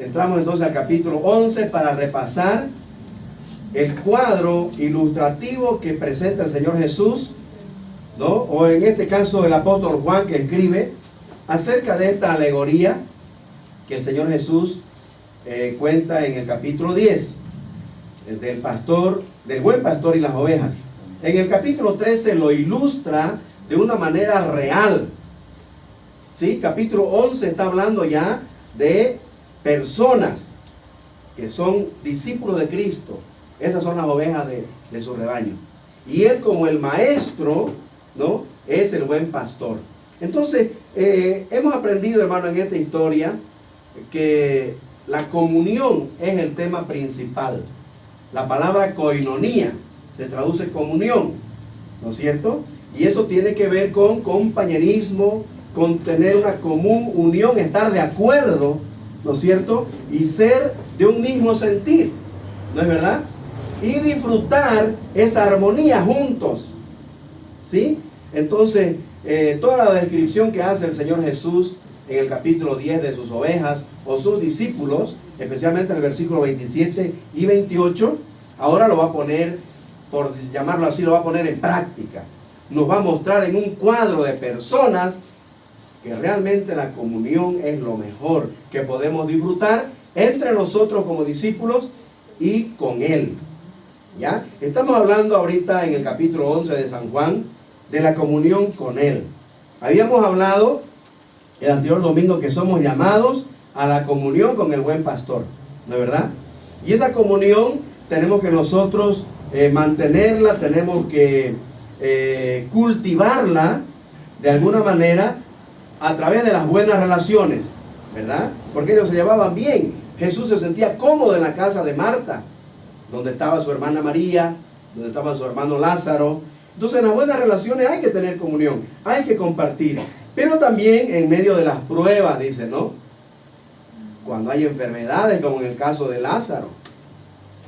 Entramos entonces al capítulo 11 para repasar el cuadro ilustrativo que presenta el Señor Jesús, ¿no? O en este caso el apóstol Juan, que escribe acerca de esta alegoría que el Señor Jesús cuenta en el capítulo 10 del buen pastor y las ovejas. En el capítulo 13 lo ilustra de una manera real. ¿Sí? Capítulo 11 está hablando ya de personas que son discípulos de Cristo. Esas son las ovejas de su rebaño. Y él, como el maestro, ¿no?, es el buen pastor. Entonces, hemos aprendido, hermano, en esta historia que la comunión es el tema principal. La palabra koinonía se traduce comunión, ¿no es cierto? Y eso tiene que ver con compañerismo, con tener una común unión, estar de acuerdo, ¿no es cierto? Y ser de un mismo sentir, ¿no es verdad? Y disfrutar esa armonía juntos, ¿sí? Entonces, toda la descripción que hace el Señor Jesús en el capítulo 10 de sus ovejas o sus discípulos, especialmente en el versículo 27 y 28, ahora lo va a poner, por llamarlo así, lo va a poner en práctica. Nos va a mostrar en un cuadro de personas que realmente la comunión es lo mejor que podemos disfrutar entre nosotros como discípulos y con Él. ¿Ya? Estamos hablando ahorita en el capítulo 11 de San Juan de la comunión con Él. Habíamos hablado el anterior domingo que somos llamados a la comunión con el buen pastor, ¿no es verdad? Y esa comunión tenemos que nosotros mantenerla, tenemos que cultivarla de alguna manera a través de las buenas relaciones, ¿verdad? Porque ellos se llevaban bien. Jesús se sentía cómodo en la casa de Marta, donde estaba su hermana María, donde estaba su hermano Lázaro. Entonces, en las buenas relaciones hay que tener comunión, hay que compartir. Pero también en medio de las pruebas, dice, ¿no? Cuando hay enfermedades, como en el caso de Lázaro.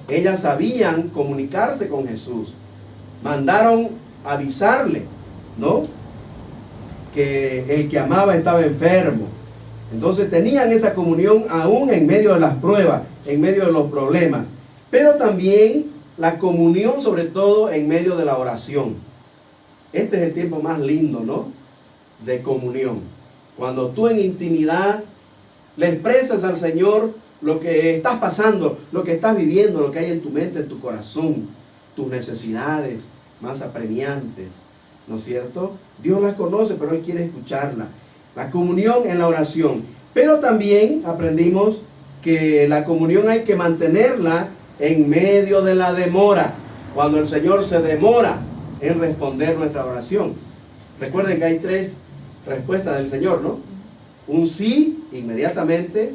Ellas sabían comunicarse con Jesús. Mandaron avisarle, ¿no?, que el que amaba estaba enfermo. Entonces tenían esa comunión aún en medio de las pruebas, en medio de los problemas. Pero también la comunión, sobre todo en medio de la oración. Este es el tiempo más lindo, ¿no?, de comunión. Cuando tú en intimidad le expresas al Señor lo que estás pasando, lo que estás viviendo, lo que hay en tu mente, en tu corazón, tus necesidades más apremiantes, ¿no es cierto? Dios las conoce, pero Él quiere escucharla. La comunión en la oración. Pero también aprendimos que la comunión hay que mantenerla en medio de la demora. Cuando el Señor se demora en responder nuestra oración. Recuerden que hay 3 respuestas del Señor, ¿no? Un sí, inmediatamente.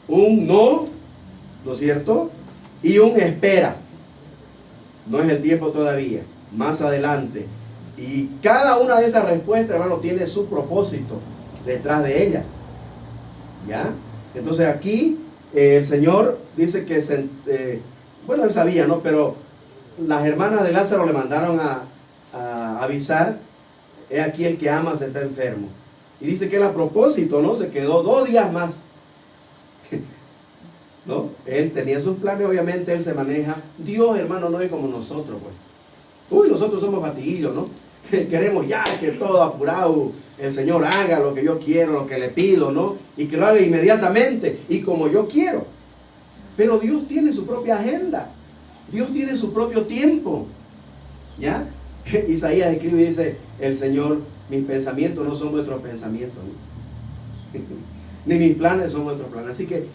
Un no, ¿no es cierto? Y un espera. No es el tiempo todavía. Más adelante. Y cada una de esas respuestas, hermano, tiene su propósito detrás de ellas. ¿Ya? Entonces aquí el Señor dice que, bueno, Él sabía, ¿no? Pero las hermanas de Lázaro le mandaron a avisar: he aquí el que amas está enfermo. Y dice que él a propósito, ¿no?, se quedó 2 días más. ¿No? Él tenía sus planes, obviamente Él se maneja. Dios, hermano, no es como nosotros, pues. Uy, nosotros somos fatiguillos, ¿no? Queremos ya que todo apurado, el Señor haga lo que yo quiero, lo que le pido, ¿no? Y que lo haga inmediatamente y como yo quiero. Pero Dios tiene su propia agenda. Dios tiene su propio tiempo. ¿Ya? Isaías escribe y dice: el Señor, mis pensamientos no son vuestros pensamientos, ¿no? Ni mis planes son vuestros planes. Así que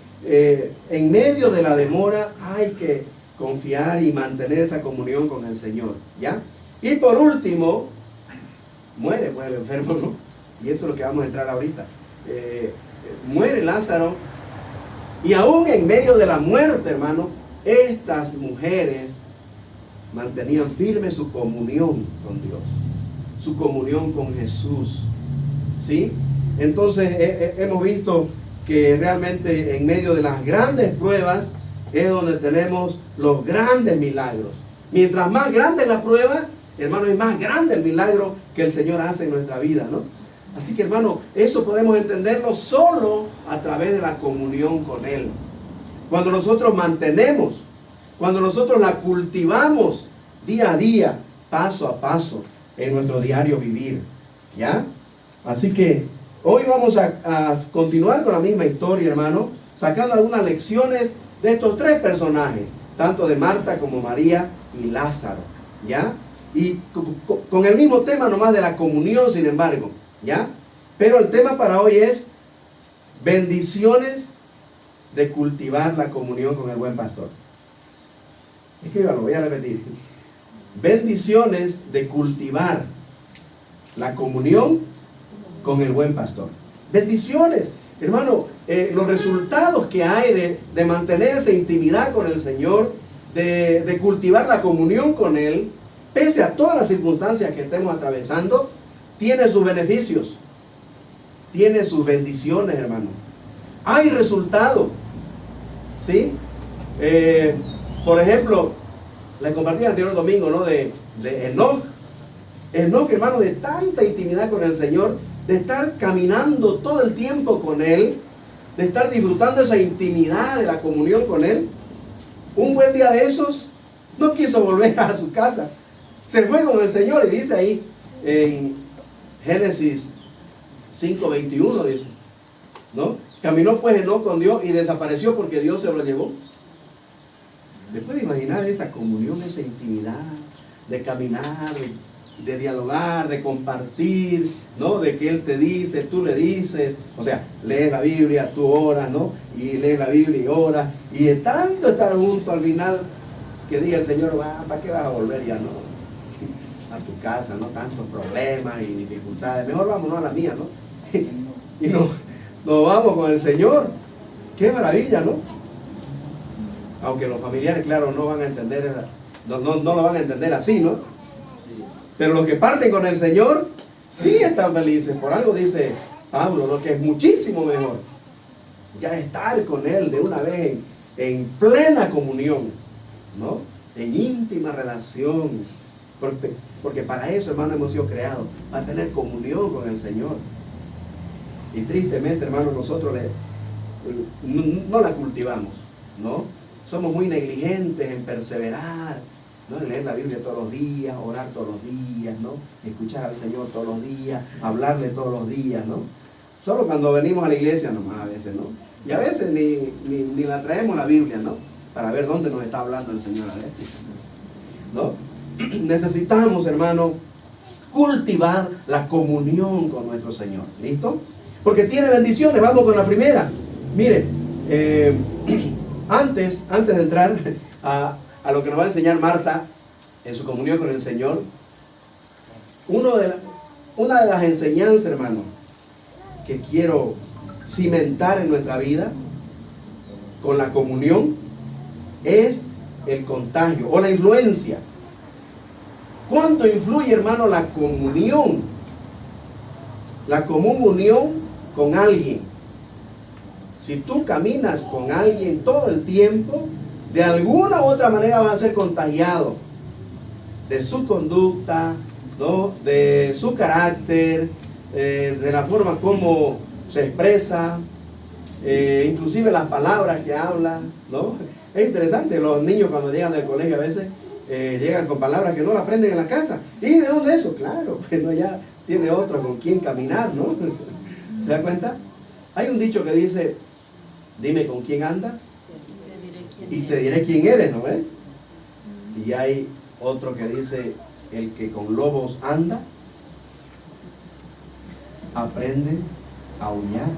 en medio de la demora hay que confiar y mantener esa comunión con el Señor, ¿ya? Y por último, muere pues el enfermo, ¿no? Y eso es lo que vamos a entrar ahorita. Muere Lázaro, y aún en medio de la muerte, hermano, estas mujeres mantenían firme su comunión con Dios, su comunión con Jesús, ¿sí? Entonces hemos visto que realmente en medio de las grandes pruebas es donde tenemos los grandes milagros. Mientras más grande la prueba, hermano, es más grande el milagro que el Señor hace en nuestra vida, ¿no? Así que, hermano, eso podemos entenderlo solo a través de la comunión con Él. cuando nosotros mantenemos, cuando nosotros la cultivamos día a día, paso a paso, en nuestro diario vivir, ¿ya? Así que hoy vamos a continuar con la misma historia, hermano, sacando algunas lecciones de estos tres personajes, tanto de Marta como María y Lázaro, ¿ya? Y con el mismo tema nomás de la comunión, sin embargo, ¿ya? Pero el tema para hoy es bendiciones de cultivar la comunión con el buen pastor. Escríbalo, voy a repetir. Bendiciones de cultivar la comunión con el buen pastor. Bendiciones, hermano, los resultados que hay de mantener esa intimidad con el Señor, de cultivar la comunión con Él, pese a todas las circunstancias que estemos atravesando, tiene sus beneficios, tiene sus bendiciones, hermano. Hay resultados, ¿sí? Por ejemplo, les compartí el anterior domingo, ¿no? De Enoch. Enoch, hermano, de tanta intimidad con el Señor, de estar caminando todo el tiempo con Él, de estar disfrutando esa intimidad de la comunión con Él. Un buen día de esos, no quiso volver a su casa. Se fue con el Señor y dice ahí en Génesis 5:21, dice, ¿no? Caminó pues Enoch con Dios y desapareció porque Dios se lo llevó. ¿Se puede imaginar esa comunión, esa intimidad de caminar, de dialogar, de compartir, ¿no? De que Él te dice, tú le dices, o sea, lees la Biblia, tú oras, ¿no? Y lees la Biblia y oras, y de tanto estar junto al final que diga el Señor, ¿para qué vas a volver ya, no? A tu casa, ¿no? Tantos problemas y dificultades, mejor vámonos a la mía, ¿no? Y nos vamos con el Señor. Qué maravilla, ¿no? Aunque los familiares, claro, no van a entender, no lo van a entender así, ¿no? Pero los que parten con el Señor, sí están felices. Por algo dice Pablo, ¿no? Que es muchísimo mejor ya estar con Él de una vez en plena comunión, ¿no? En íntima relación. Porque para eso, hermano, hemos sido creados, para tener comunión con el Señor. Y tristemente, hermano, nosotros no la cultivamos, ¿no? Somos muy negligentes en perseverar, ¿no? En leer la Biblia todos los días, orar todos los días, ¿no? Escuchar al Señor todos los días, hablarle todos los días, ¿no? Solo cuando venimos a la iglesia nomás a veces, ¿no? Y a veces ni la traemos la Biblia, ¿no? Para ver dónde nos está hablando el Señor a veces, ¿no? Necesitamos, hermano, cultivar la comunión con nuestro Señor. ¿Listo? Porque tiene bendiciones. Vamos con la primera. Mire, antes de entrar a lo que nos va a enseñar Marta en su comunión con el Señor, una de las enseñanzas, hermano, que quiero cimentar en nuestra vida con la comunión es el contagio o la influencia. ¿Cuánto influye, hermano, la comunión? La común unión con alguien. Si tú caminas con alguien todo el tiempo, de alguna u otra manera vas a ser contagiado de su conducta, ¿no? De su carácter, de la forma como se expresa, inclusive las palabras que habla, ¿no? Es interesante, los niños cuando llegan del colegio a veces llegan con palabras que no la aprenden en la casa. ¿Y de dónde es eso? Claro, bueno, ya tiene otro con quien caminar, ¿no? ¿Se da cuenta? Hay un dicho que dice, dime con quién andas y te diré quién eres, ¿no ves? Y hay otro que dice, el que con lobos anda, aprende a aullar.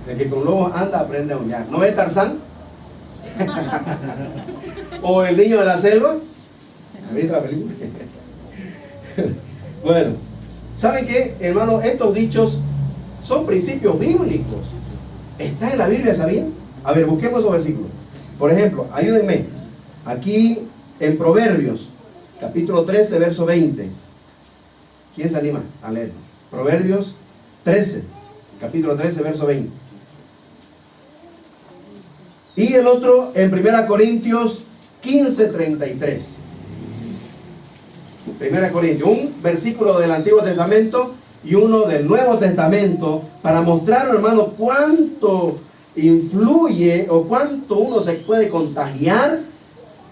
El que con lobos anda, aprende a aullar. ¿No ves Tarzán? ¿O el niño de la selva? ¿Has visto la película? Bueno, ¿saben qué, hermano? Estos dichos son principios bíblicos. Está en la Biblia, ¿sabían? A ver, busquemos esos versículos. Por ejemplo, ayúdenme. Aquí en Proverbios, capítulo 13, verso 20. ¿Quién se anima a leer? Proverbios 13, capítulo 13, verso 20. Y el otro en 1 Corintios 15, 33. 1 Corintios, un versículo del Antiguo Testamento y uno del Nuevo Testamento, para mostrar, hermano, cuánto influye o cuánto uno se puede contagiar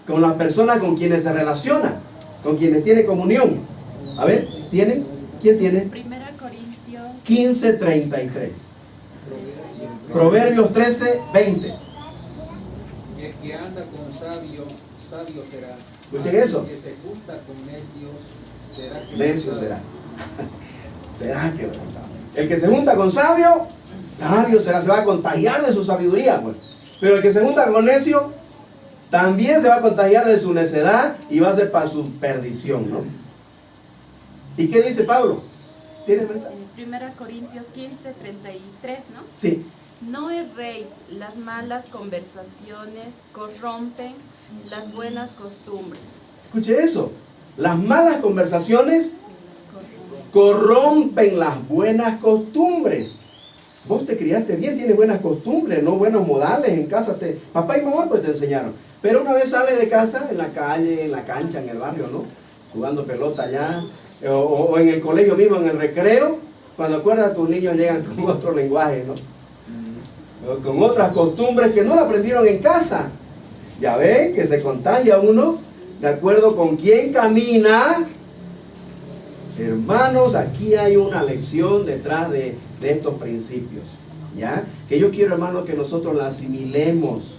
con las personas con quienes se relaciona, con quienes tiene comunión. A ver, ¿tienen? ¿Quién tiene? Primera Corintios 15:33. Proverbios 13:20. El que anda con sabio, sabio será. Escuchen eso. El que se junta con necios, será Necio será. Será quebrantado. El que se junta con sabio, sabio será. Se va a contagiar de su sabiduría, pues. Pero el que se junta con necio, también se va a contagiar de su necedad y va a ser para su perdición, ¿no? ¿Y qué dice Pablo? ¿Tienes cuenta? Primera Corintios 15:33, ¿no? Sí. No erréis, las malas conversaciones corrompen las buenas costumbres. Escuche eso. Las malas conversaciones corrompen las buenas costumbres. Vos te criaste bien, tienes buenas costumbres, no buenos modales en casa. Papá y mamá pues te enseñaron. Pero una vez sales de casa, en la calle, en la cancha, en el barrio, ¿no? Jugando pelota allá, o en el colegio mismo, en el recreo, cuando acuerdas tus niños llegan con otro lenguaje, ¿no? Con otras costumbres que no la aprendieron en casa. Ya ven que se contagia uno de acuerdo con quién camina. Hermanos, aquí hay una lección detrás de estos principios, ¿ya? Que yo quiero, hermanos, que nosotros la asimilemos.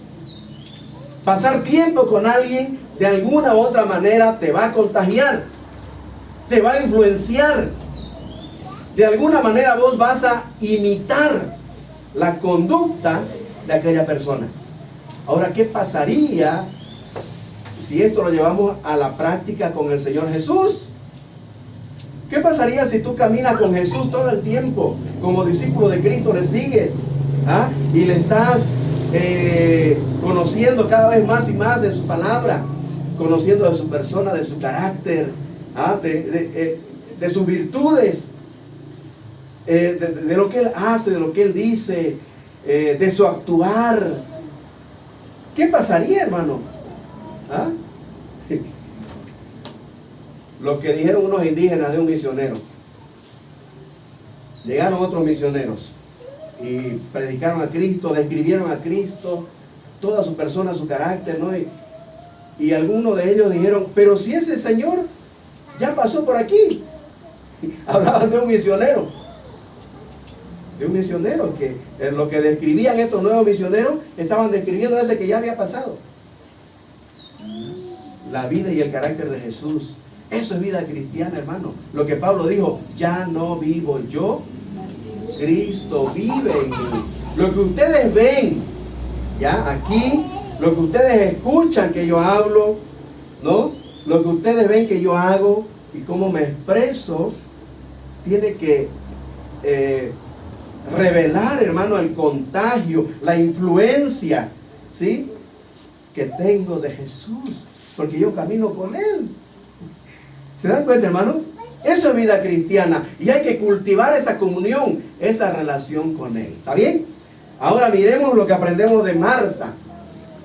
Pasar tiempo con alguien de alguna u otra manera te va a contagiar, te va a influenciar. De alguna manera vos vas a imitar la conducta de aquella persona. Ahora, ¿qué pasaría si esto lo llevamos a la práctica con el Señor Jesús? ¿Qué pasaría si tú caminas con Jesús todo el tiempo? Como discípulo de Cristo le sigues, ¿ah? Y le estás conociendo cada vez más y más de su palabra, conociendo de su persona, de su carácter, ¿ah? De sus virtudes, de lo que Él hace, de lo que Él dice, de su actuar. ¿Qué pasaría, hermano? ¿Ah? Lo que dijeron unos indígenas de un misionero. Llegaron otros misioneros y predicaron a Cristo, describieron a Cristo, toda su persona, su carácter, ¿no? Y algunos de ellos dijeron, pero si ese Señor ya pasó por aquí. Hablaban de un misionero. De un misionero que en lo que describían estos nuevos misioneros estaban describiendo ese que ya había pasado. La vida y el carácter de Jesús. Eso es vida cristiana, hermano. Lo que Pablo dijo, ya no vivo yo, Cristo vive en mí. Lo que ustedes ven, ya aquí, lo que ustedes escuchan que yo hablo, ¿no? Lo que ustedes ven que yo hago y cómo me expreso, tiene que revelar, hermano, el contagio, la influencia, ¿sí? Que tengo de Jesús, porque yo camino con Él. ¿Se dan cuenta, hermano? Eso es vida cristiana y hay que cultivar esa comunión, esa relación con Él. ¿Está bien? Ahora miremos lo que aprendemos de Marta,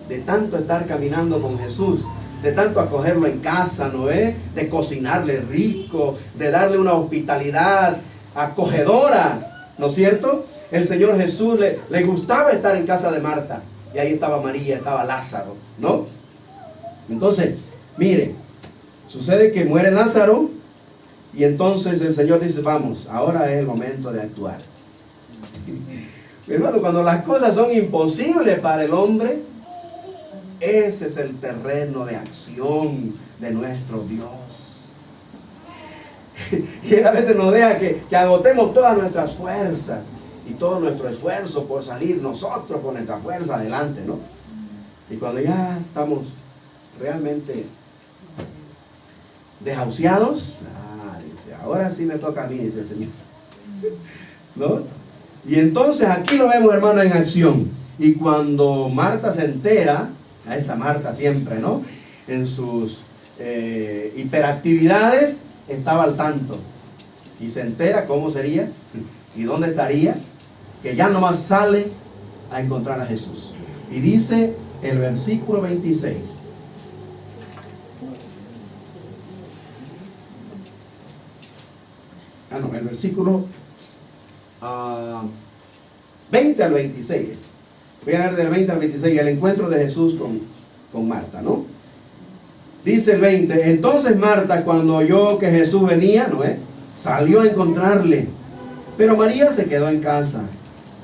de tanto estar caminando con Jesús, de tanto acogerlo en casa, ¿no ve? De cocinarle rico, de darle una hospitalidad acogedora, ¿no es cierto? El Señor Jesús le gustaba estar en casa de Marta y ahí estaba María, estaba Lázaro, ¿no? Entonces, mire, sucede que muere Lázaro y entonces el Señor dice, vamos, ahora es el momento de actuar. Hermano, cuando las cosas son imposibles para el hombre, ese es el terreno de acción de nuestro Dios. Y Él a veces nos deja que agotemos todas nuestras fuerzas y todo nuestro esfuerzo por salir nosotros con nuestra fuerza adelante, ¿no? Y cuando ya estamos realmente desahuciados, dice, ahora sí me toca a mí, dice el Señor, ¿no? Y entonces aquí lo vemos, hermano, en acción. Y cuando Marta se entera, a esa Marta siempre, ¿no? En sus hiperactividades estaba al tanto. Y se entera cómo sería y dónde estaría, que ya nomás sale a encontrar a Jesús. Y dice el versículo 26. No, el versículo 20 al 26. Voy a leer del 20 al 26, el encuentro de Jesús con Marta, ¿no? Dice el 20, entonces Marta, cuando oyó que Jesús venía, ¿no es? Salió a encontrarle, pero María se quedó en casa,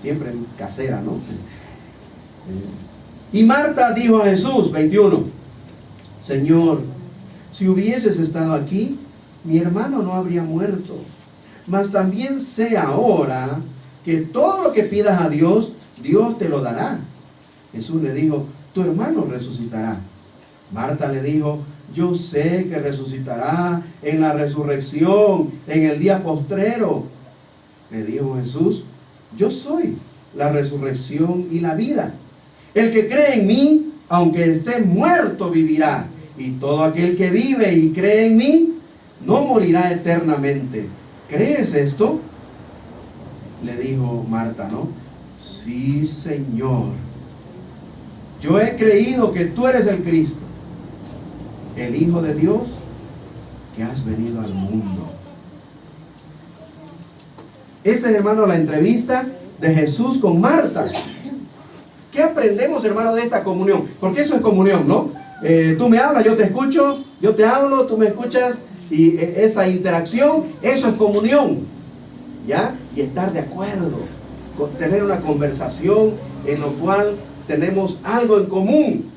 siempre casera, ¿no? Y Marta dijo a Jesús, 21, Señor, si hubieses estado aquí, mi hermano no habría muerto. Mas también sé ahora que todo lo que pidas a Dios, Dios te lo dará. Jesús le dijo, tu hermano resucitará. Marta le dijo, yo sé que resucitará en la resurrección, en el día postrero. Le dijo Jesús, yo soy la resurrección y la vida. El que cree en mí, aunque esté muerto, vivirá. Y todo aquel que vive y cree en mí, no morirá eternamente. ¿Crees esto? Le dijo Marta, ¿no? Sí, Señor. Yo he creído que tú eres el Cristo, el Hijo de Dios, que has venido al mundo. Esa es, hermano, la entrevista de Jesús con Marta. ¿Qué aprendemos, hermano, de esta comunión? Porque eso es comunión, ¿no? Tú me hablas, yo te escucho, yo te hablo, tú me escuchas, y esa interacción, eso es comunión, ¿ya? Y estar de acuerdo, tener una conversación en lo cual tenemos algo en común.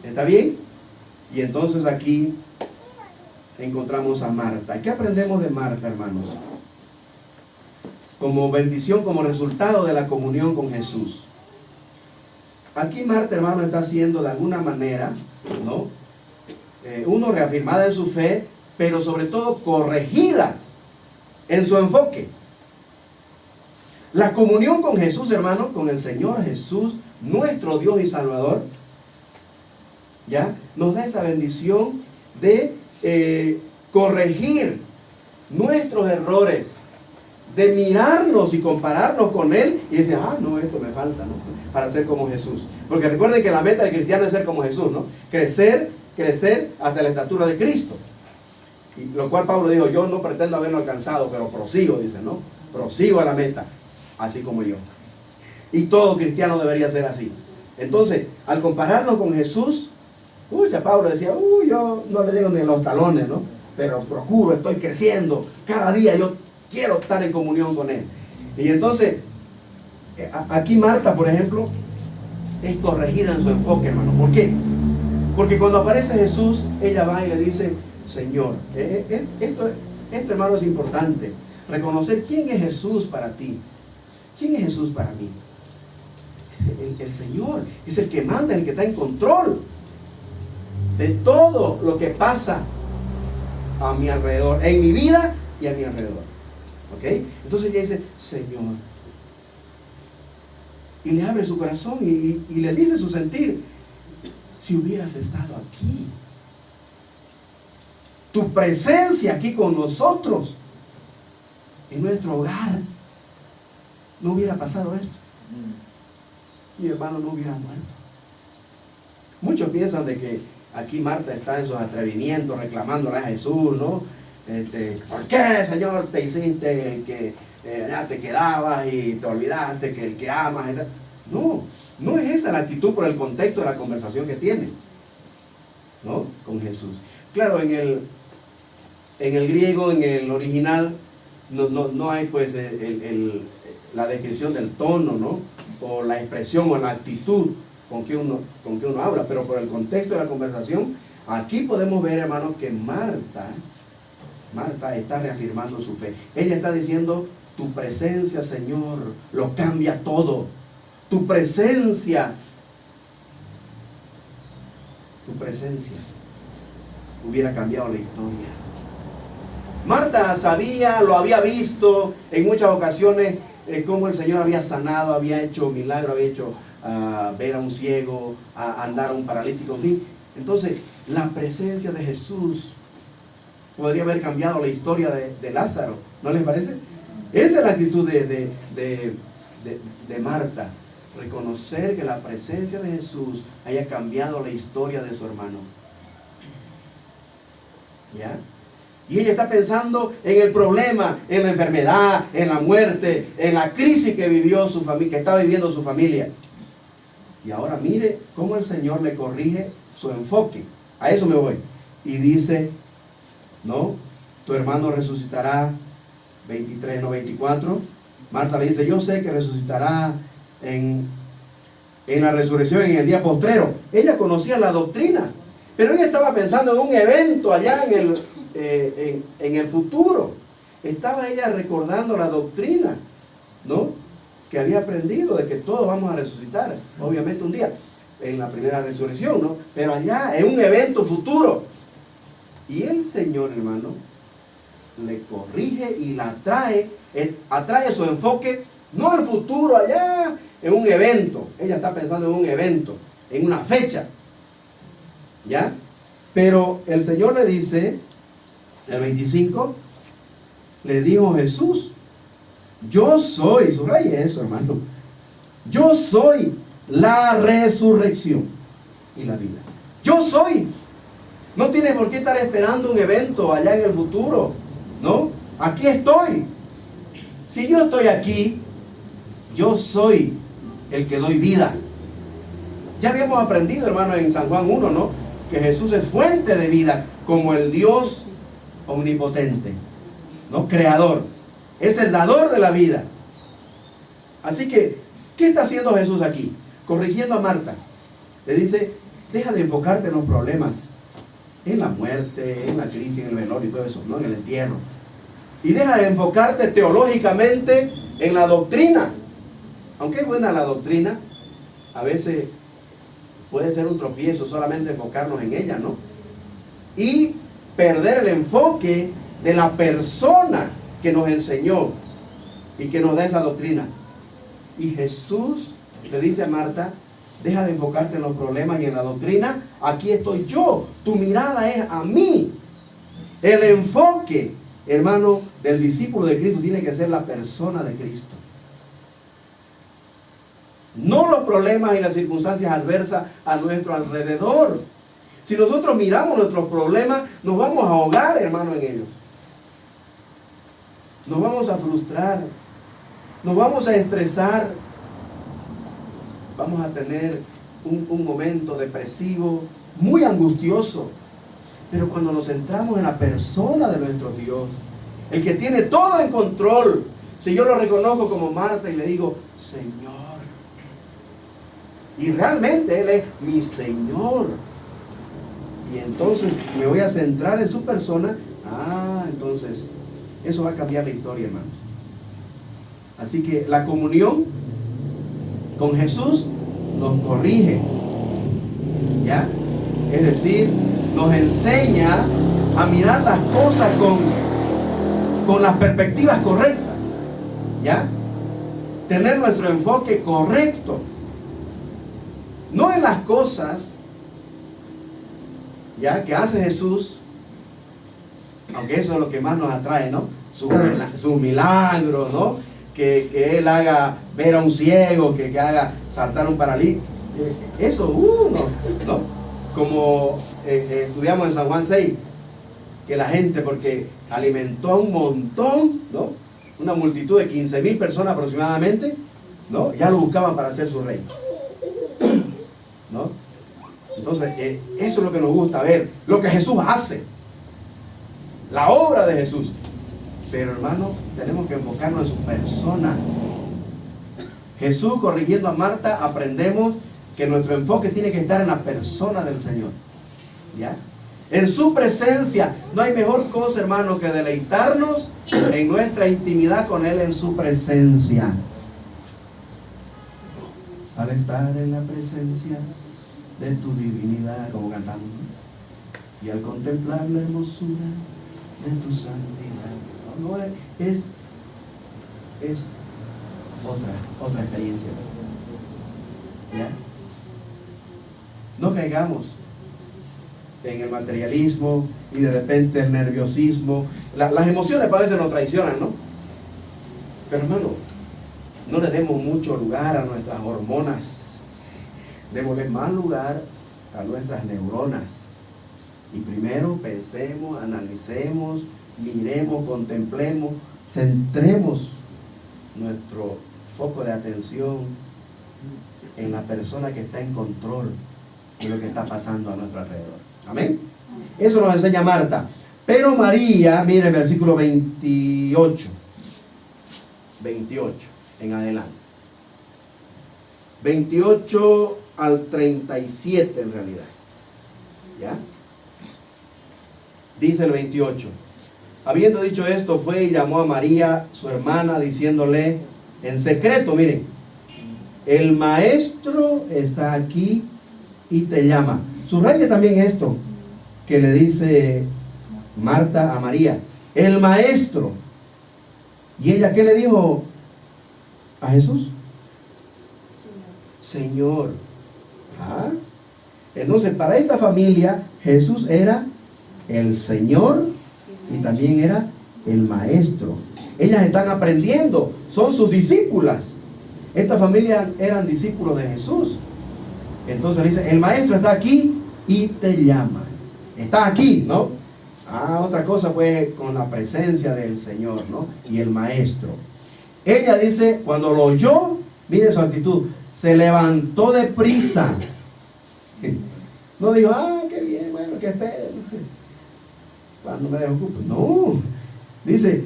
¿Está bien? Y entonces aquí encontramos a Marta. ¿Qué aprendemos de Marta, hermanos? Como bendición, como resultado de la comunión con Jesús. Aquí Marta, hermano, está siendo de alguna manera, ¿no? Uno, reafirmada en su fe, pero sobre todo corregida en su enfoque. La comunión con Jesús, hermano, con el Señor Jesús, nuestro Dios y Salvador, ¿ya? Nos da esa bendición de corregir nuestros errores, de mirarnos y compararnos con Él y decir, no, esto me falta, ¿no? Para ser como Jesús. Porque recuerden que la meta del cristiano es ser como Jesús, ¿no? Crecer hasta la estatura de Cristo. Y lo cual Pablo dijo, yo no pretendo haberlo alcanzado, pero prosigo, dice, ¿no? Prosigo a la meta, así como yo. Y todo cristiano debería ser así. Entonces, al compararnos con Jesús, Pablo decía, yo no le llego ni los talones, ¿no? Pero procuro, estoy creciendo, cada día yo quiero estar en comunión con Él. Y entonces, aquí Marta, por ejemplo, es corregida en su enfoque, hermano. ¿Por qué? Porque cuando aparece Jesús, ella va y le dice, Señor, esto, hermano, es importante. Reconocer quién es Jesús para ti. ¿Quién es Jesús para mí? El Señor es el que manda, el que está en control de todo lo que pasa a mi alrededor, en mi vida y a mi alrededor. ¿Ok? Entonces ella dice, Señor. Y le abre su corazón y le dice su sentir. Si hubieras estado aquí, tu presencia aquí con nosotros, en nuestro hogar, no hubiera pasado esto. Mi hermano no hubiera muerto. Muchos piensan de que aquí Marta está en sus atrevimientos, reclamándole a Jesús, ¿no? ¿Por qué, Señor, te hiciste el que ya te quedabas y te olvidaste que el que amas? No es esa la actitud por el contexto de la conversación que tiene, ¿no? Con Jesús. Claro, en el griego, en el original, no hay pues la descripción del tono, ¿no? O la expresión o la actitud con que uno habla, pero por el contexto de la conversación, aquí podemos ver, hermanos, que Marta está reafirmando su fe. Ella está diciendo, tu presencia, Señor, lo cambia todo. Tu presencia hubiera cambiado la historia. Marta sabía, lo había visto en muchas ocasiones, cómo el Señor había sanado, había hecho milagros, había hecho ver a un ciego, a andar a un paralítico, en fin. Entonces, la presencia de Jesús podría haber cambiado la historia de Lázaro, ¿no les parece? Esa es la actitud de Marta, reconocer que la presencia de Jesús haya cambiado la historia de su hermano. ¿Ya? Y ella está pensando en el problema, en la enfermedad, en la muerte, en la crisis que vivió su familia, que está viviendo su familia. Y ahora mire cómo el Señor le corrige su enfoque. A eso me voy. Y dice, ¿no? Tu hermano resucitará, 23, no 24. Marta le dice, yo sé que resucitará en la resurrección, en el día postrero. Ella conocía la doctrina, pero ella estaba pensando en un evento allá en el futuro. Estaba ella recordando la doctrina, ¿no? Que había aprendido de que todos vamos a resucitar, obviamente un día, en la primera resurrección, ¿no? Pero allá, en un evento futuro. Y el Señor, hermano, le corrige y la atrae su enfoque, no al futuro allá, en un evento. Ella está pensando en un evento, en una fecha, ¿ya? Pero el Señor le dice, el 25, le dijo Jesús, yo soy, subraye eso, hermano, yo soy la resurrección y la vida. Yo soy. No tienes por qué estar esperando un evento allá en el futuro, ¿no? Aquí estoy. Si yo estoy aquí, yo soy el que doy vida. Ya habíamos aprendido, hermano, en San Juan 1, ¿no? Que Jesús es fuente de vida, como el Dios omnipotente, ¿no? Creador. Es el dador de la vida. Así que, ¿qué está haciendo Jesús aquí? Corrigiendo a Marta. Le dice, deja de enfocarte en los problemas, en la muerte, en la crisis, en el velorio y todo eso, ¿no? En el entierro. Y deja de enfocarte teológicamente en la doctrina. Aunque es buena la doctrina, a veces puede ser un tropiezo solamente enfocarnos en ella, ¿no? Y perder el enfoque de la persona que nos enseñó y que nos da esa doctrina. Y Jesús le dice a Marta, deja de enfocarte en los problemas y en la doctrina, aquí estoy yo, tu mirada es a mí. El enfoque, hermano, del discípulo de Cristo tiene que ser la persona de Cristo. No los problemas y las circunstancias adversas a nuestro alrededor. Si nosotros miramos nuestros problemas, nos vamos a ahogar, hermano, en ellos. Nos vamos a frustrar, nos vamos a estresar, vamos a tener un momento depresivo, muy angustioso. Pero cuando nos centramos en la persona de nuestro Dios, el que tiene todo en control, si yo lo reconozco como Marta y le digo, Señor, y realmente Él es mi Señor, y entonces me voy a centrar en su persona, entonces eso va a cambiar la historia, hermanos. Así que la comunión con Jesús nos corrige, ¿ya? Es decir, nos enseña a mirar las cosas con las perspectivas correctas, ¿ya? Tener nuestro enfoque correcto, no en las cosas, ¿ya? Que hace Jesús, aunque eso es lo que más nos atrae, ¿no? Sus milagros, ¿no? Que Él haga ver a un ciego, que haga saltar a un paralítico. Eso, ¿no? Como estudiamos en San Juan 6, que la gente, porque alimentó a un montón, ¿no? Una multitud de 15,000 personas aproximadamente, ¿no? Ya lo buscaban para ser su rey, ¿no? Entonces, eso es lo que nos gusta ver, lo que Jesús hace, la obra de Jesús. Pero, hermano, tenemos que enfocarnos en su persona. Jesús, corrigiendo a Marta, aprendemos que nuestro enfoque tiene que estar en la persona del Señor, ¿ya? En su presencia. No hay mejor cosa, hermano, que deleitarnos en nuestra intimidad con Él, en su presencia. Al estar en la presencia de tu divinidad, como cantamos, ¿no? Y al contemplar la hermosura de tu santidad. No es otra experiencia, ¿ya? No caigamos en el materialismo y de repente el nerviosismo. Las emociones a veces nos traicionan, ¿no? Pero, hermano, no le demos mucho lugar a nuestras hormonas. Démosle más lugar a nuestras neuronas. Y primero pensemos, analicemos, miremos, contemplemos, centremos nuestro foco de atención en la persona que está en control de lo que está pasando a nuestro alrededor. Amén. Eso nos enseña Marta. Pero María, mire el versículo 28 en adelante. 28 al 37 en realidad. ¿Ya? Dice el 28. Habiendo dicho esto, fue y llamó a María, su hermana, diciéndole en secreto, miren, el maestro está aquí y te llama. Subraya también esto que le dice Marta a María, el maestro. ¿Y ella qué le dijo a Jesús? Señor. ¿Ah? Entonces, para esta familia, Jesús era el Señor y también era el maestro. Ellas están aprendiendo, son sus discípulas. Esta familia eran discípulos de Jesús. Entonces dice, el maestro está aquí y te llama. Está aquí, ¿no? Otra cosa pues con la presencia del Señor, ¿no? Y el maestro. Ella dice, cuando lo oyó, mire su actitud, se levantó deprisa. No dijo, qué bien, bueno, que espere. Cuando me desocupo. No. Dice,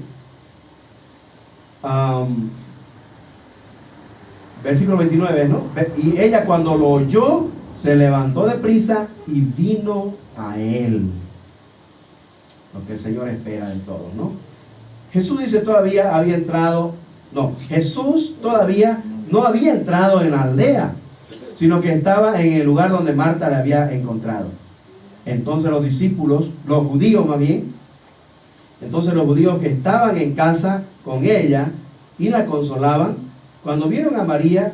versículo 29, ¿no? Y ella cuando lo oyó, se levantó deprisa y vino a él. Lo que el Señor espera de todos, ¿no? Jesús dice todavía había entrado, no, Jesús todavía no había entrado en la aldea, sino que estaba en el lugar donde Marta le había encontrado. Entonces los discípulos, los judíos más bien, entonces los judíos que estaban en casa con ella y la consolaban, cuando vieron a María,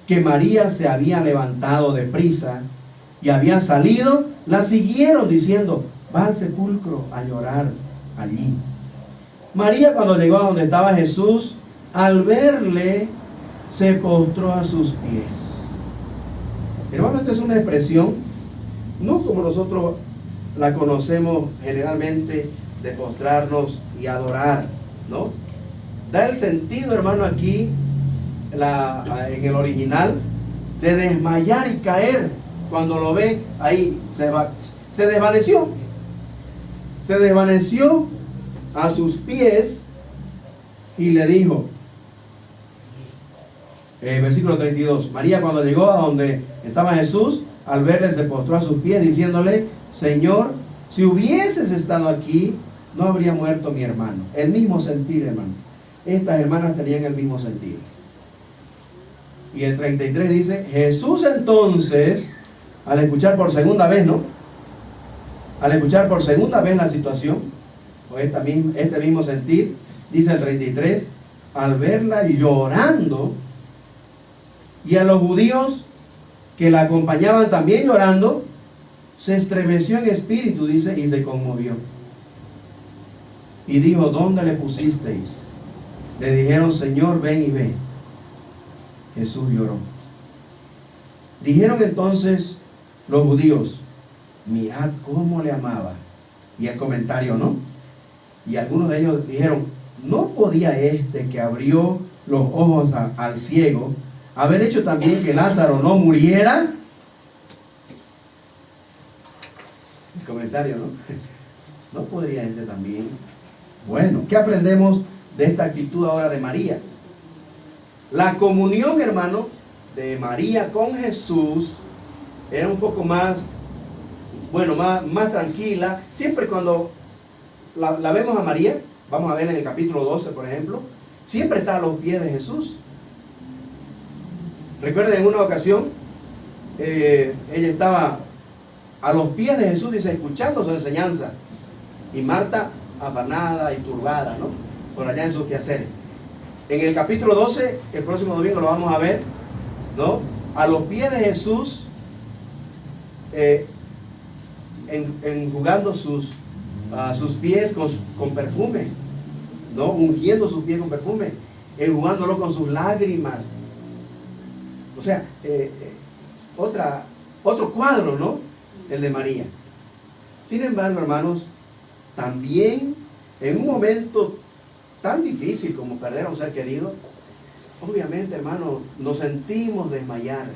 que María se había levantado deprisa y había salido, la siguieron diciendo, va al sepulcro a llorar allí. María, cuando llegó a donde estaba Jesús, al verle, se postró a sus pies. Hermano, esta es una expresión, no como nosotros la conocemos generalmente, de postrarnos y adorar, ¿no? Da el sentido, hermano, aquí, en el original, de desmayar y caer. Cuando lo ve, ahí se desvaneció. Se desvaneció a sus pies y le dijo, versículo 32, María cuando llegó a donde estaba Jesús, al verle se postró a sus pies diciéndole, Señor, si hubieses estado aquí, no habría muerto mi hermano. El mismo sentir, hermano. Estas hermanas tenían el mismo sentir. Y el 33 dice, Jesús entonces, al escuchar por segunda vez, ¿no? Al escuchar por segunda vez la situación, o este mismo sentir, dice el 33, al verla llorando, y a los judíos que la acompañaban también llorando, se estremeció en espíritu, dice, y se conmovió. Y dijo, ¿dónde le pusisteis? Le dijeron, Señor, ven y ve. Jesús lloró. Dijeron entonces los judíos, mirad cómo le amaba. Y el comentario, ¿no? Y algunos de ellos dijeron, ¿no podía este que abrió los ojos al ciego haber hecho también que Lázaro no muriera? El comentario, ¿no? ¿No podría este también? Bueno, ¿qué aprendemos de esta actitud ahora de María? La comunión, hermano, de María con Jesús era un poco más, bueno, más tranquila. Siempre cuando la vemos a María, vamos a ver en el capítulo 12, por ejemplo, siempre está a los pies de Jesús. Recuerden, en una ocasión, ella estaba a los pies de Jesús, dice, escuchando su enseñanza. Y Marta, afanada y turbada, ¿no? Por allá en sus quehaceres. En el capítulo 12, el próximo domingo lo vamos a ver, ¿no? A los pies de Jesús, enjugando sus pies con perfume, ¿no? Ungiendo sus pies con perfume, enjugándolo con sus lágrimas. O sea, otro cuadro, ¿no? El de María. Sin embargo, hermanos, también en un momento tan difícil como perder a un ser querido, obviamente, hermano, nos sentimos desmayar,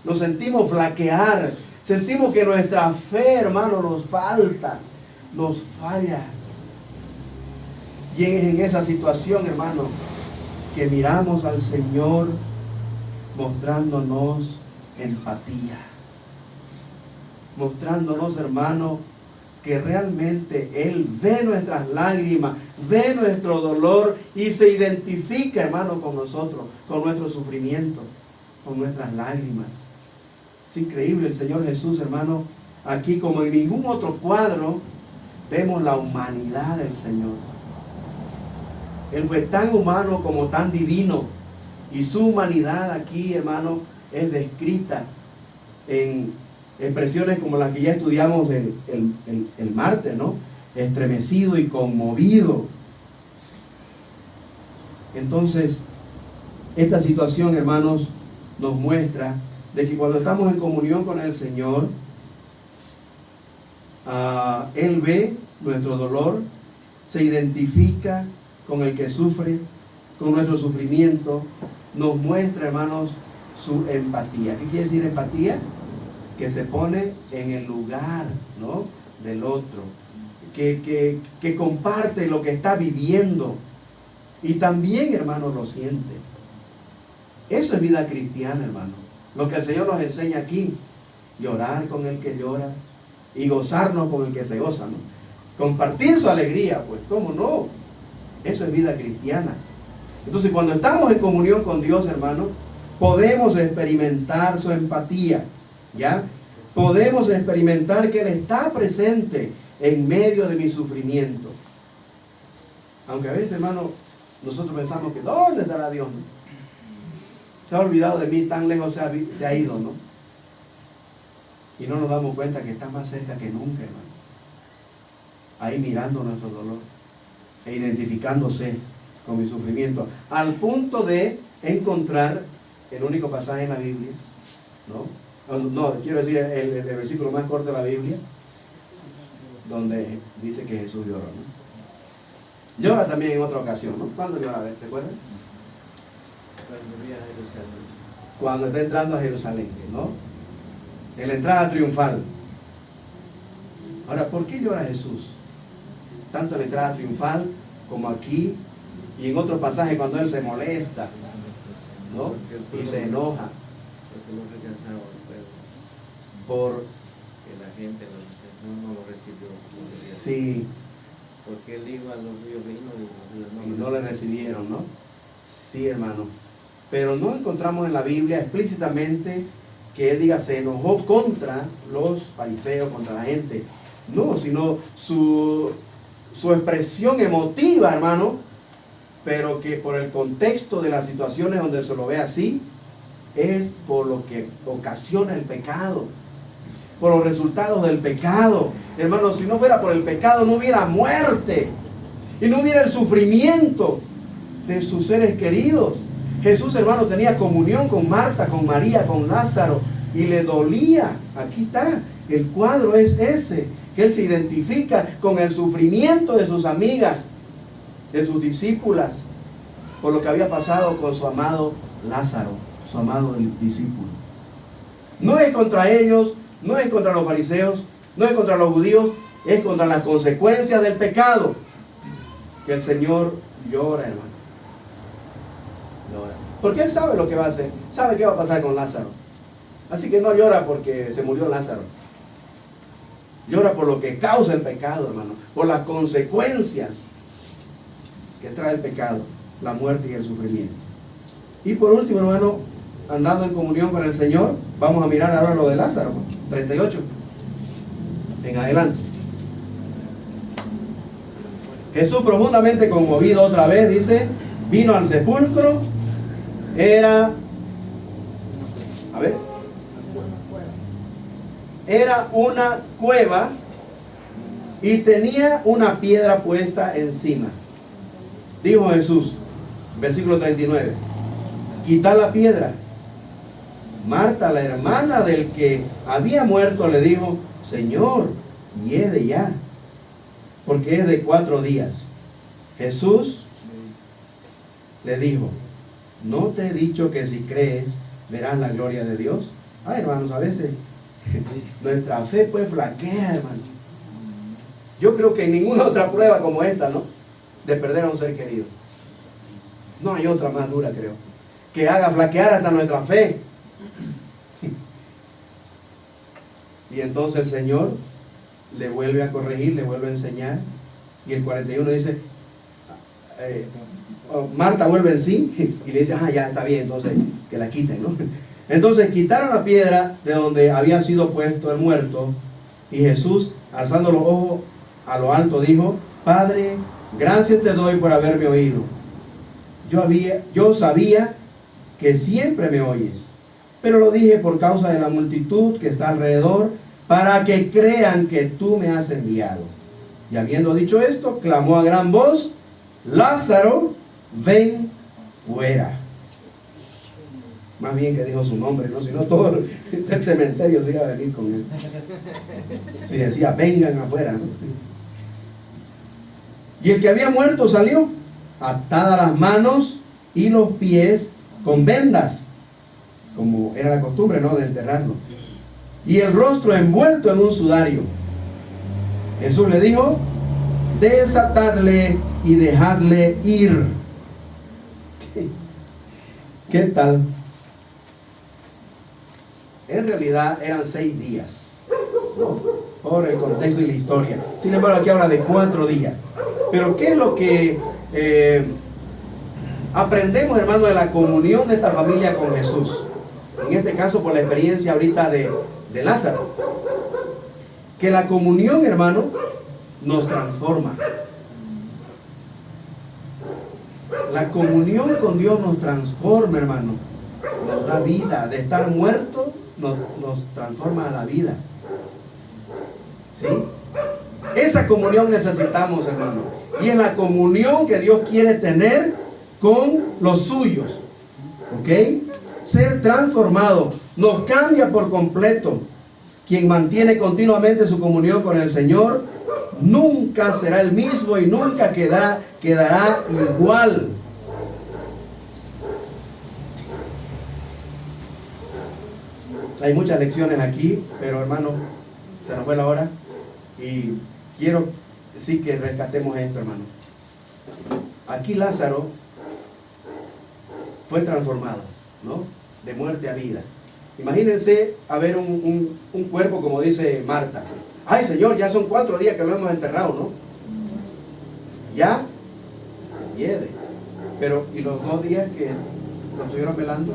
nos sentimos flaquear, sentimos que nuestra fe, hermano, nos falta, nos falla. Y es en esa situación, hermano, que miramos al Señor mostrándonos empatía, mostrándonos, hermano, que realmente Él ve nuestras lágrimas, ve nuestro dolor y se identifica, hermano, con nosotros, con nuestro sufrimiento, con nuestras lágrimas. Es increíble el Señor Jesús, hermano. Aquí, como en ningún otro cuadro, vemos la humanidad del Señor. Él fue tan humano como tan divino. Y su humanidad aquí, hermano, es descrita en expresiones como las que ya estudiamos el martes, ¿no? Estremecido y conmovido. Entonces, esta situación, hermanos, nos muestra de que cuando estamos en comunión con el Señor, Él ve nuestro dolor, se identifica con el que sufre, con nuestro sufrimiento, nos muestra, hermanos, su empatía. ¿Qué quiere decir empatía? Que se pone en el lugar, ¿no?, del otro, que comparte lo que está viviendo y también, hermano, lo siente. Eso es vida cristiana, hermano. Lo que el Señor nos enseña aquí: llorar con el que llora y gozarnos con el que se goza, ¿no? Compartir su alegría, pues, ¿cómo no? Eso es vida cristiana. Entonces, cuando estamos en comunión con Dios, hermano, podemos experimentar su empatía, ¿ya? Podemos experimentar que Él está presente en medio de mi sufrimiento. Aunque a veces, hermano, nosotros pensamos que ¿dónde estará Dios?, ¿no? Se ha olvidado de mí, tan lejos se ha ido, ¿no? Y no nos damos cuenta que está más cerca que nunca, hermano. Ahí mirando nuestro dolor e identificándose con mi sufrimiento, al punto de encontrar el único pasaje en la Biblia, no, quiero decir el versículo más corto de la Biblia, donde dice que Jesús lloró, ¿no? Llora también en otra ocasión, ¿no? ¿Cuándo llora? ¿Te acuerdas? Cuando está entrando a Jerusalén, ¿no? En la entrada triunfal. Ahora, ¿por qué llora Jesús? Tanto en la entrada triunfal como aquí, y en otro pasaje cuando Él se molesta, ¿no?, y se enoja. Porque lo rechazaron, porque la gente no lo recibió. Sí. Porque Él dijo a los judíos vino y no le recibieron, ¿no? Sí, hermano. Pero no encontramos en la Biblia explícitamente que Él diga se enojó contra los fariseos, contra la gente. No, sino su expresión emotiva, hermano, pero que por el contexto de las situaciones donde se lo ve así, es por lo que ocasiona el pecado, por los resultados del pecado. Hermano, si no fuera por el pecado, no hubiera muerte y no hubiera el sufrimiento de sus seres queridos. Jesús, hermano, tenía comunión con Marta, con María, con Lázaro, y le dolía. Aquí está, el cuadro es ese, que Él se identifica con el sufrimiento de sus amigas, de sus discípulas, por lo que había pasado con su amado Lázaro, su amado discípulo. No es contra ellos, no es contra los fariseos, no es contra los judíos, es contra las consecuencias del pecado que el Señor llora, hermano. Llora. Porque Él sabe lo que va a hacer, sabe qué va a pasar con Lázaro. Así que no llora porque se murió Lázaro. Llora por lo que causa el pecado, hermano, por las consecuencias que trae el pecado, la muerte y el sufrimiento. Y por último, hermano, andando en comunión con el Señor, vamos a mirar ahora lo de Lázaro, 38 en adelante. Jesús, profundamente conmovido otra vez, dice, vino al sepulcro. Era una cueva y tenía una piedra puesta encima. Dijo Jesús, versículo 39, quitad la piedra. Marta, la hermana del que había muerto, le dijo, Señor, hiede ya, porque es de 4 días. Jesús le dijo, ¿no te he dicho que si crees verás la gloria de Dios? Ay, hermanos, a veces nuestra fe pues flaquea, hermano. Yo creo que en ninguna otra prueba como esta, ¿no? De perder a un ser querido. No hay otra más dura, creo, que haga flaquear hasta nuestra fe. Y entonces el Señor le vuelve a corregir, le vuelve a enseñar. Y el 41 dice, Marta vuelve en sí y le dice, ya está bien, entonces que la quiten, ¿no? Entonces quitaron la piedra de donde había sido puesto el muerto. Y Jesús, alzando los ojos a lo alto, dijo, Padre, gracias te doy por haberme oído. Yo sabía que siempre me oyes, pero lo dije por causa de la multitud que está alrededor, para que crean que tú me has enviado. Y habiendo dicho esto, clamó a gran voz, Lázaro, ven fuera. Más bien que dijo su nombre, ¿no? Si no, todo el cementerio se iba a venir con él. Si decía, vengan afuera, ¿no? Y el que había muerto salió, atadas las manos y los pies con vendas, como era la costumbre, ¿no?, de enterrarlo, y el rostro envuelto en un sudario. Jesús le dijo, desatadle y dejadle ir. ¿Qué tal? En realidad eran 6 días, ¿no?, por el contexto y la historia. Sin embargo, aquí habla de 4 días. Pero ¿qué es lo que aprendemos, hermano, de la comunión de esta familia con Jesús? En este caso, por la experiencia ahorita de Lázaro. Que la comunión, hermano, nos transforma. La comunión con Dios nos transforma, hermano. Nos da vida. De estar muerto, nos transforma a la vida. ¿Sí? Esa comunión necesitamos, hermano. Y es la comunión que Dios quiere tener con los suyos. ¿Ok? Ser transformado nos cambia por completo. Quien mantiene continuamente su comunión con el Señor nunca será el mismo y nunca quedará igual. Hay muchas lecciones aquí, pero hermano, se nos fue la hora y quiero sí que rescatemos esto, hermano. Aquí Lázaro fue transformado, ¿no? De muerte a vida. Imagínense a ver un cuerpo como dice Marta. Ay, Señor, ya son 4 días que lo hemos enterrado, ¿no? Ya, hiede. Pero, ¿y los 2 días que lo estuvieron velando?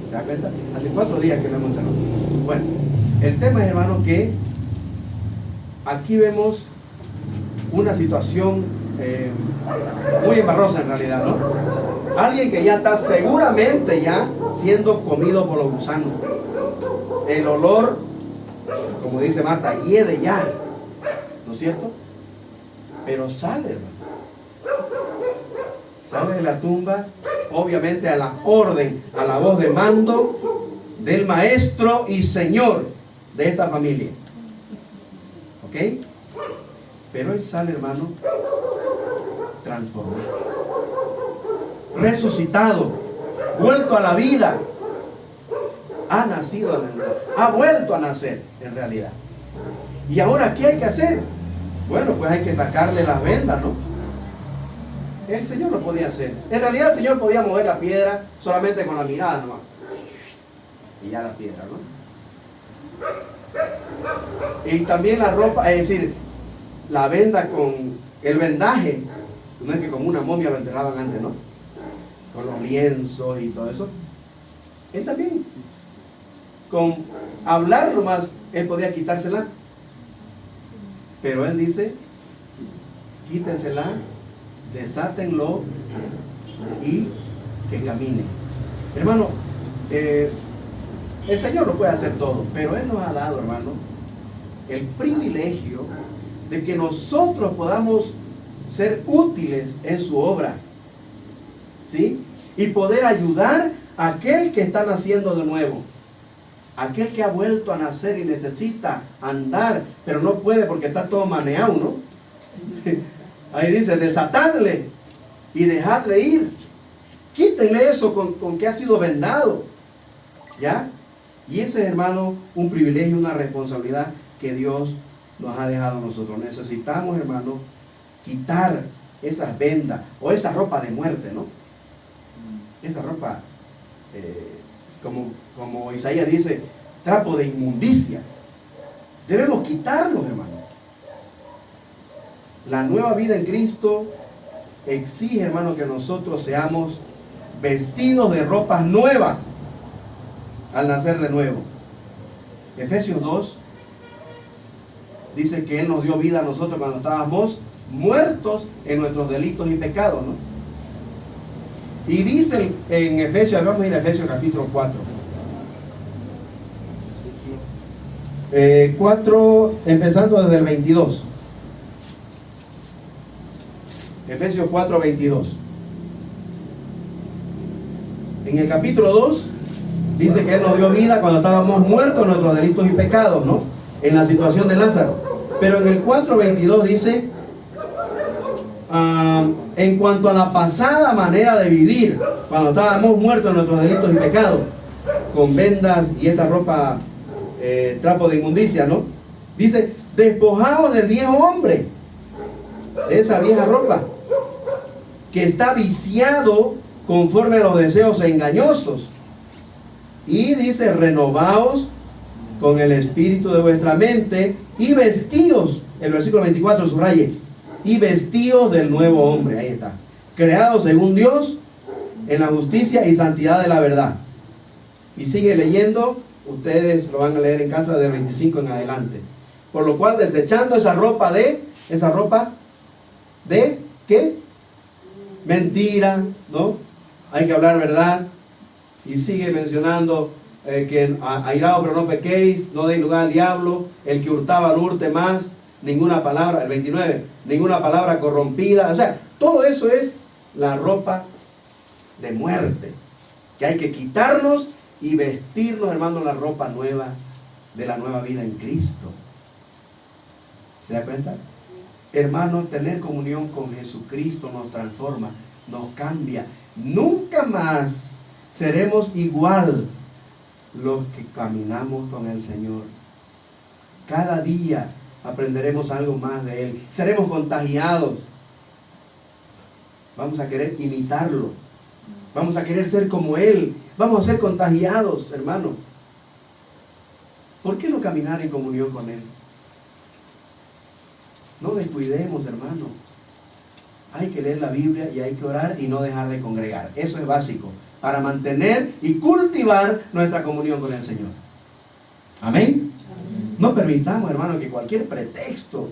¿Se da cuenta? Hace 4 días que lo hemos enterrado. Bueno, el tema es, hermano, que aquí vemos una situación muy embarrosa en realidad, ¿no? Alguien que ya está seguramente ya siendo comido por los gusanos. El olor, como dice Marta, hiede ya, ¿no es cierto? Pero sale, hermano. Sale de la tumba, obviamente a la orden, a la voz de mando del maestro y señor de esta familia. ¿Ok? Pero él sale, hermano, transformado, resucitado, vuelto a la vida. Ha nacido, ha vuelto a nacer en realidad. ¿Y ahora qué hay que hacer? Bueno, pues hay que sacarle las vendas, ¿no? El Señor lo podía hacer. En realidad el Señor podía mover la piedra solamente con la mirada nomás. Y ya la piedra, ¿no? Y también la ropa, es decir, la venda con el vendaje. No es que como una momia lo enterraban antes, ¿no? Con los lienzos y todo eso. Él también, con hablar nomás, él podía quitársela. Pero él dice, quítensela, desátenlo y que camine. Hermano, el Señor lo puede hacer todo, pero Él nos ha dado, hermano, el privilegio de que nosotros podamos ser útiles en su obra, ¿sí? Y poder ayudar a aquel que está naciendo de nuevo, aquel que ha vuelto a nacer y necesita andar, pero no puede porque está todo maneado, ¿no? Ahí dice, desatadle y dejadle ir. Quítenle eso con que ha sido vendado. ¿Ya? Y ese es, hermano, un privilegio, una responsabilidad que Dios nos ha dejado a nosotros. Necesitamos, hermano, quitar esas vendas o esa ropa de muerte, ¿no? Esa ropa, como Isaías dice, trapo de inmundicia. Debemos quitarlos, hermano. La nueva vida en Cristo exige, hermano, que nosotros seamos vestidos de ropas nuevas al nacer de nuevo. Efesios 2 dice que Él nos dio vida a nosotros cuando estábamos muertos en nuestros delitos y pecados, ¿no? Y dice en Efesios, vamos a ir a Efesios capítulo 4. 4, empezando desde el 22. Efesios 4, 22. En el capítulo 2 dice que Él nos dio vida cuando estábamos muertos en nuestros delitos y pecados, ¿no? En la situación de Lázaro. Pero en el 4:22 dice, en cuanto a la pasada manera de vivir, cuando estábamos muertos en nuestros delitos y pecados, con vendas y esa ropa, trapo de inmundicia, ¿no? Dice, despojados del viejo hombre, de esa vieja ropa, que está viciado conforme a los deseos engañosos. Y dice, renovaos con el espíritu de vuestra mente y vestíos, el versículo 24 subraye, y vestíos del nuevo hombre, ahí está, creado según Dios en la justicia y santidad de la verdad. Y sigue leyendo, ustedes lo van a leer en casa del 25 en adelante. Por lo cual, desechando esa ropa de ¿qué? Mentira, ¿no? Hay que hablar verdad. Y sigue mencionando que airaos pero no pequéis, no deis lugar al diablo, el que hurtaba no hurte más, ninguna palabra, el 29, ninguna palabra corrompida. O sea, todo eso es la ropa de muerte, que hay que quitarnos y vestirnos, hermano, la ropa nueva de la nueva vida en Cristo. ¿Se da cuenta? Hermano, tener comunión con Jesucristo nos transforma, nos cambia. Nunca más seremos igual los que caminamos con el Señor. Cada día aprenderemos algo más de Él. Seremos contagiados. Vamos a querer imitarlo. Vamos a querer ser como Él. Vamos a ser contagiados, hermano. ¿Por qué no caminar en comunión con Él? No descuidemos, hermano. Hay que leer la Biblia y hay que orar y no dejar de congregar. Eso es básico para mantener y cultivar nuestra comunión con el Señor. Amén. No permitamos, hermano, que cualquier pretexto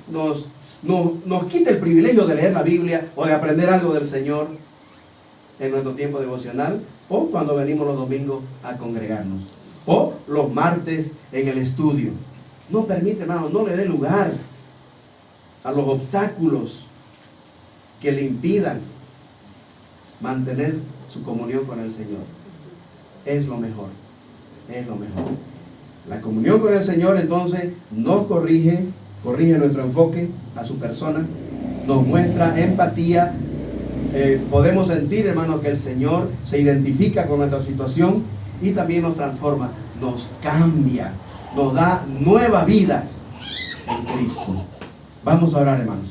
nos quite el privilegio de leer la Biblia o de aprender algo del Señor en nuestro tiempo devocional, o cuando venimos los domingos a congregarnos, o los martes en el estudio. No permite, hermano, no le dé lugar a los obstáculos que le impidan mantener su comunión con el Señor. Es lo mejor, es lo mejor. La comunión con el Señor entonces nos corrige nuestro enfoque a su persona, nos muestra empatía, podemos sentir, hermano, que el Señor se identifica con nuestra situación y también nos transforma, nos cambia, nos da nueva vida en Cristo. Vamos a orar, hermanos.